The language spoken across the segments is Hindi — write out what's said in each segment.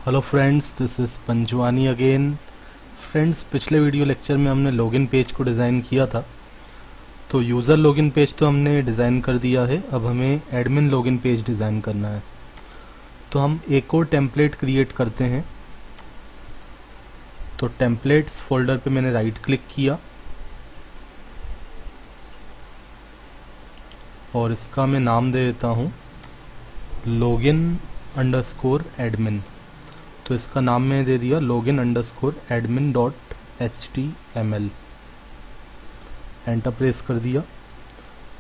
Hello friends, this is Panjwani again. Friends, पिछले वीडियो लेक्चर में हमने लॉगिन पेज को डिज़ाइन किया था। तो यूज़र लॉगिन पेज तो हमने डिज़ाइन कर दिया है, अब हमें एडमिन लॉगिन पेज डिज़ाइन करना है। तो हम एक और टेम्पलेट क्रिएट करते हैं। तो टेम्पलेट्स फोल्डर पे मैंने राइट क्लिक किया और इसका मैं नाम दे देता हूँ login_admin। तो इसका नाम मैंने दे दिया login_admin.html। एंटर प्रेस कर दिया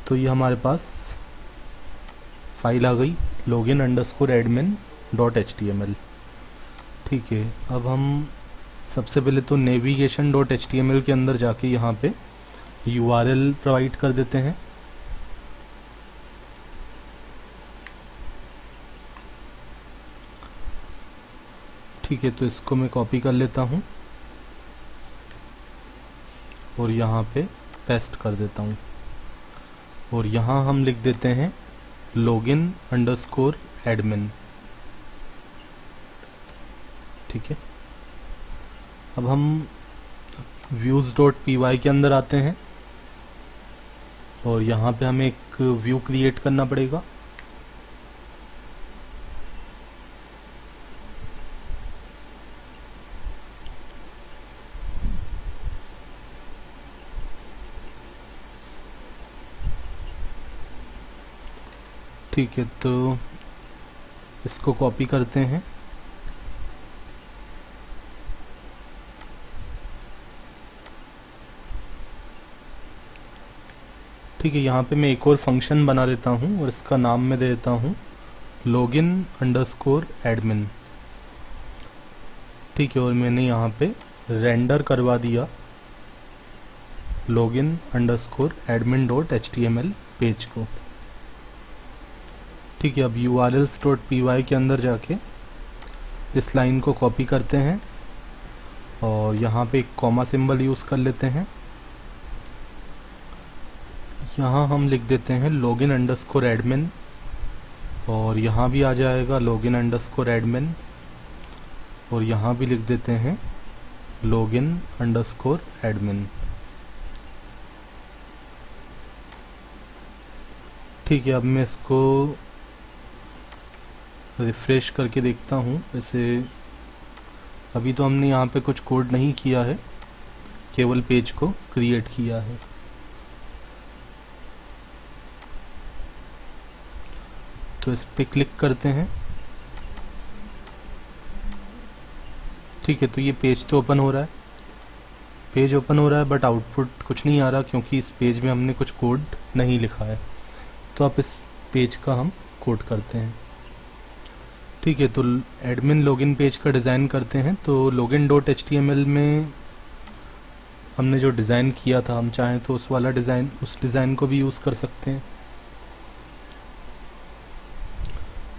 तो ये हमारे पास फाइल आ गई login_admin.html। ठीक है, अब हम सबसे पहले तो navigation.html के अंदर जाके यहाँ पे URL प्रोवाइड कर देते हैं। ठीक है, तो इसको मैं कॉपी कर लेता हूँ और यहाँ पे पेस्ट कर देता हूँ और यहाँ हम लिख देते हैं login_admin। ठीक है, अब हम views.py के अंदर आते हैं और यहाँ पे हमें एक व्यू क्रिएट करना पड़ेगा। ठीक है, तो इसको कॉपी करते हैं। ठीक है, यहाँ पे मैं एक और फंक्शन बना लेता हूँ और इसका नाम मैं दे देता हूँ login_admin। ठीक है, और मैंने यहाँ पे रेंडर करवा दिया login_admin.html पेज को। ठीक है, अब urls.py के अंदर जाके इस लाइन को कॉपी करते हैं और यहाँ पे एक कॉमा सिंबल यूज़ कर लेते हैं। यहाँ हम लिख देते हैं login_admin और यहाँ भी आ जाएगा login_admin और यहाँ भी लिख देते हैं login_admin। ठीक है, अब मैं इसको रिफ्रेश करके देखता हूँ। वैसे अभी तो हमने यहाँ पे कुछ कोड नहीं किया है, केवल पेज को क्रिएट किया है। तो इस पे क्लिक करते हैं। ठीक है, तो ये पेज तो ओपन हो रहा है, पेज ओपन हो रहा है बट आउटपुट कुछ नहीं आ रहा क्योंकि इस पेज में हमने कुछ कोड नहीं लिखा है। तो आप इस पेज का हम कोड करते हैं। ठीक है, तो एडमिन लॉगिन पेज का डिज़ाइन करते हैं। तो login.html में हमने जो डिज़ाइन किया था, हम चाहें तो उस डिज़ाइन को भी यूज़ कर सकते हैं।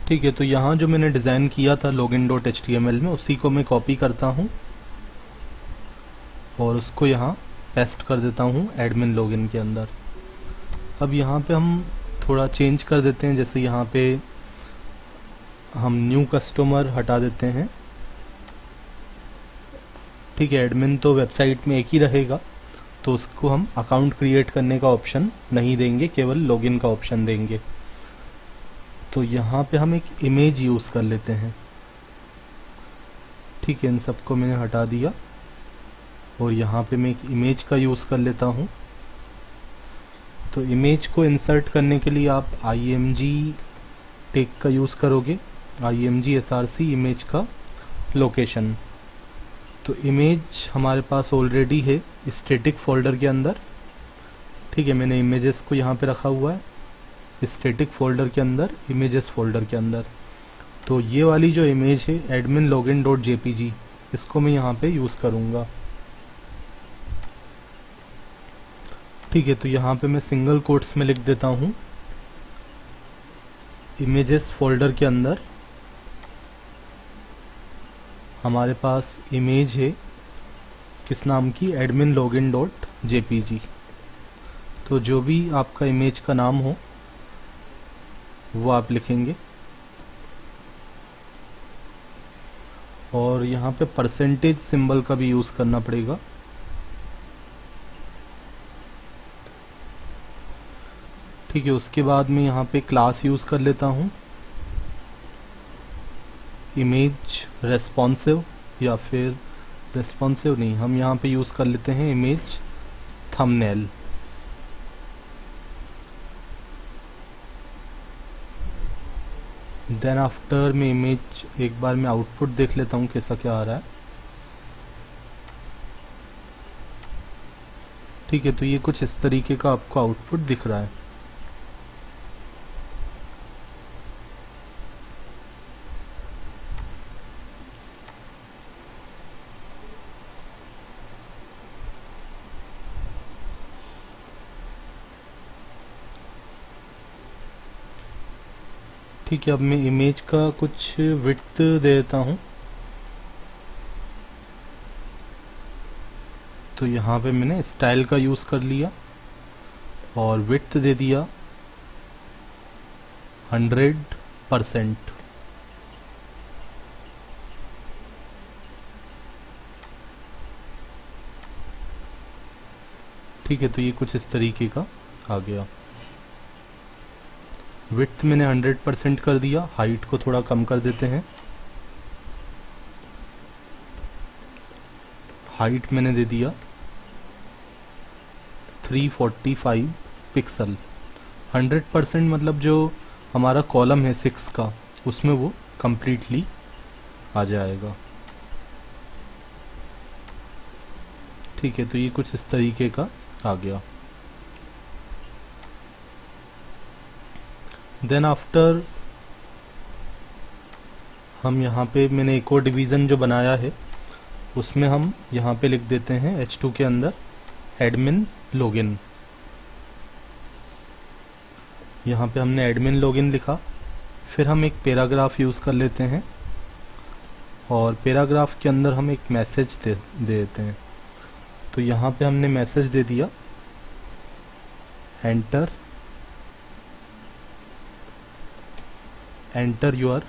ठीक है, तो यहाँ जो मैंने डिज़ाइन किया था login.html में, उसी को मैं कॉपी करता हूँ और उसको यहाँ पेस्ट कर देता हूँ एडमिन लॉगिन के अंदर। अब यहाँ पे हम थोड़ा चेंज कर देते हैं, जैसे यहाँ पे हम न्यू कस्टमर हटा देते हैं। ठीक है, एडमिन तो वेबसाइट में एक ही रहेगा, तो उसको हम अकाउंट क्रिएट करने का ऑप्शन नहीं देंगे, केवल लॉगिन का ऑप्शन देंगे। तो यहाँ पे हम एक इमेज यूज़ कर लेते हैं। ठीक है, इन सबको मैंने हटा दिया और यहाँ पे मैं एक इमेज का यूज़ कर लेता हूँ। तो इमेज को इंसर्ट करने के लिए आप img टैग का यूज़ करोगे, img src इमेज का लोकेशन। तो इमेज हमारे पास ऑलरेडी है स्टैटिक फोल्डर के अंदर। ठीक है, मैंने इमेजेस को यहाँ पे रखा हुआ है स्टैटिक फोल्डर के अंदर, इमेजेस फोल्डर के अंदर। तो ये वाली जो इमेज है admin login.jpg, इसको मैं यहाँ पे यूज़ करूँगा। ठीक है, तो यहाँ पे मैं सिंगल कोट्स में लिख देता हूँ इमेजेस फोल्डर के अंदर हमारे पास इमेज है किस नाम की, admin login.jpg। तो जो भी आपका इमेज का नाम हो वो आप लिखेंगे और यहाँ पे परसेंटेज सिंबल का भी यूज़ करना पड़ेगा। ठीक है, उसके बाद मैं यहाँ पे क्लास यूज़ कर लेता हूँ, इमेज रेस्पॉन्सिव, या फिर रेस्पॉन्सिव नहीं, हम यहाँ पे यूज़ कर लेते हैं इमेज थंबनेल। देन आफ्टर में इमेज, एक बार मैं आउटपुट देख लेता हूँ कैसा क्या आ रहा है। ठीक है, तो ये कुछ इस तरीके का आपको आउटपुट दिख रहा है। ठीक है, अब मैं इमेज का कुछ विड्थ दे देता हूँ। तो यहाँ पे मैंने स्टाइल का यूज़ कर लिया और विड्थ दे दिया 100%। ठीक है, तो ये कुछ इस तरीके का आ गया। विड्थ मैंने 100% कर दिया, हाइट को थोड़ा कम कर देते हैं। हाइट मैंने दे दिया 345 पिक्सल। 100% मतलब जो हमारा कॉलम है 6 का, उसमें वो completely आ जाएगा। ठीक है, तो ये कुछ इस तरीके का आ गया। देन आफ्टर हम यहाँ पे, मैंने एक और डिवीज़न जो बनाया है उसमें हम यहाँ पे लिख देते हैं H2 के अंदर एडमिन लॉगिन। यहाँ पे हमने एडमिन लॉगिन लिखा, फिर हम एक पैराग्राफ यूज़ कर लेते हैं और पैराग्राफ के अंदर हम एक मैसेज दे देते हैं। तो यहाँ पे हमने मैसेज दे दिया enter your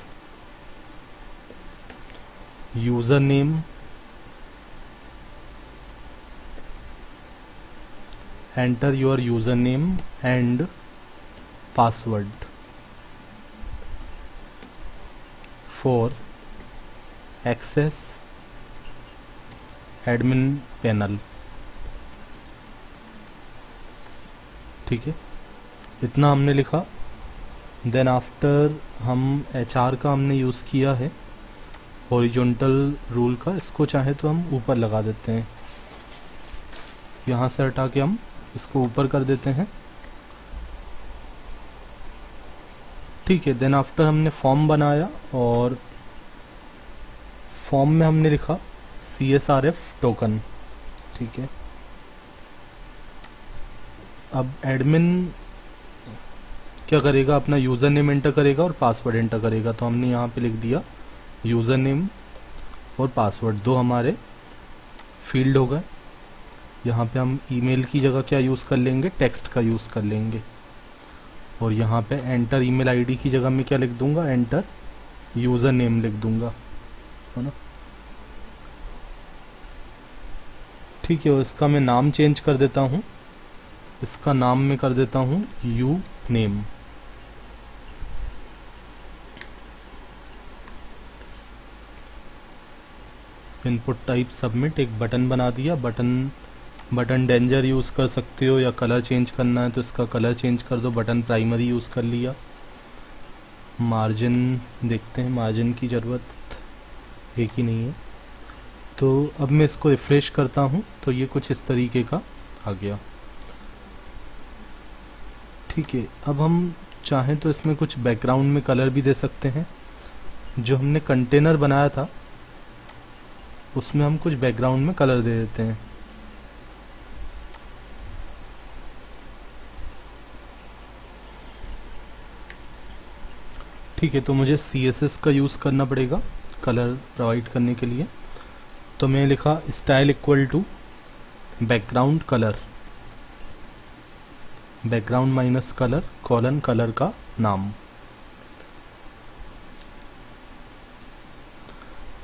user name and password for access admin panel. ठीक है, इतना हमने लिखा। देन आफ्टर हम HR का हमने यूज़ किया है, हॉरिजॉन्टल रूल का, इसको चाहे तो हम ऊपर लगा देते हैं। यहाँ से हटा के हम इसको ऊपर कर देते हैं। ठीक है, देन आफ्टर हमने फॉर्म बनाया और फॉर्म में हमने लिखा CSRF टोकन। ठीक है, अब एडमिन क्या करेगा, अपना यूज़र नेम एंटर करेगा और पासवर्ड एंटर करेगा। तो हमने यहाँ पे लिख दिया यूज़र नेम और पासवर्ड, दो हमारे फील्ड हो गए। यहाँ पे हम ईमेल की जगह क्या यूज़ कर लेंगे, टेक्स्ट का यूज़ कर लेंगे। और यहाँ पे एंटर ईमेल आईडी की जगह मैं क्या लिख दूंगा, एंटर यूज़र नेम लिख दूंगा, है ना। ठीक है, और इसका मैं नाम चेंज कर देता हूँ। इसका नाम मैं कर देता हूँ you name. Input type submit, एक बटन बना दिया। बटन डेंजर यूज़ कर सकते हो, या कलर चेंज करना है तो इसका कलर चेंज कर दो। बटन प्राइमरी यूज़ कर लिया। मार्जिन देखते हैं, मार्जिन की ज़रूरत एक ही नहीं है। तो अब मैं इसको रिफ्रेश करता हूँ तो ये कुछ इस तरीके का आ गया। ठीक है, अब हम चाहें तो इसमें कुछ बैकग्राउंड में कलर भी दे सकते हैं। जो हमने कंटेनर बनाया था उसमें हम कुछ बैकग्राउंड में कलर दे देते हैं। ठीक है, तो मुझे CSS का यूज़ करना पड़ेगा कलर प्रोवाइड करने के लिए। तो मैं लिखा style equal to background colour, background minus colour colon colour का नाम।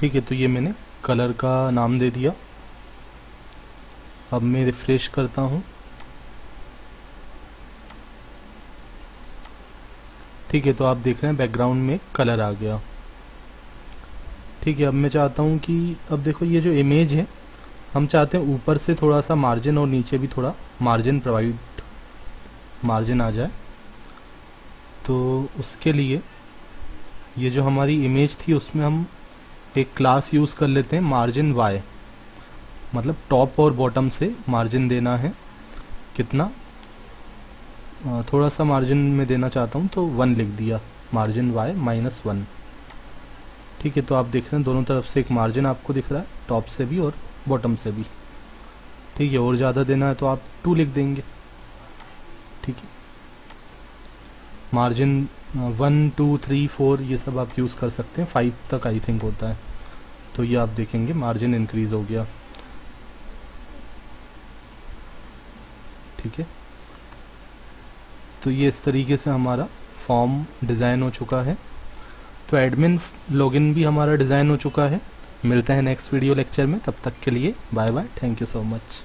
ठीक है, तो ये मैंने कलर का नाम दे दिया। अब मैं रिफ्रेश करता हूँ। ठीक है, तो आप देख रहे हैं बैकग्राउंड में कलर आ गया। ठीक है, अब मैं चाहता हूँ कि अब देखो ये जो इमेज है, हम चाहते हैं ऊपर से थोड़ा सा मार्जिन और नीचे भी थोड़ा मार्जिन आ जाए। तो उसके लिए ये जो हमारी इमेज थी उसमें हम एक क्लास यूज़ कर लेते हैं मार्जिन वाई, मतलब टॉप और बॉटम से मार्जिन देना है। कितना, थोड़ा सा मार्जिन में देना चाहता हूँ तो 1 लिख दिया, मार्जिन वाई -1। ठीक है, तो आप देख रहे हैं दोनों तरफ से एक मार्जिन आपको दिख रहा है, टॉप से भी और बॉटम से भी। ठीक है, और ज़्यादा देना है तो आप 2 लिख देंगे। ठीक है, मार्जिन 1 2 3 4 ये सब आप यूज़ कर सकते हैं, 5 तक आई थिंक होता है। तो ये आप देखेंगे मार्जिन इंक्रीज़ हो गया। ठीक है, तो ये इस तरीके से हमारा फॉर्म डिज़ाइन हो चुका है। तो एडमिन लॉगिन भी हमारा डिज़ाइन हो चुका है। मिलते हैं नेक्स्ट वीडियो लेक्चर में, तब तक के लिए bye bye, thank you so much.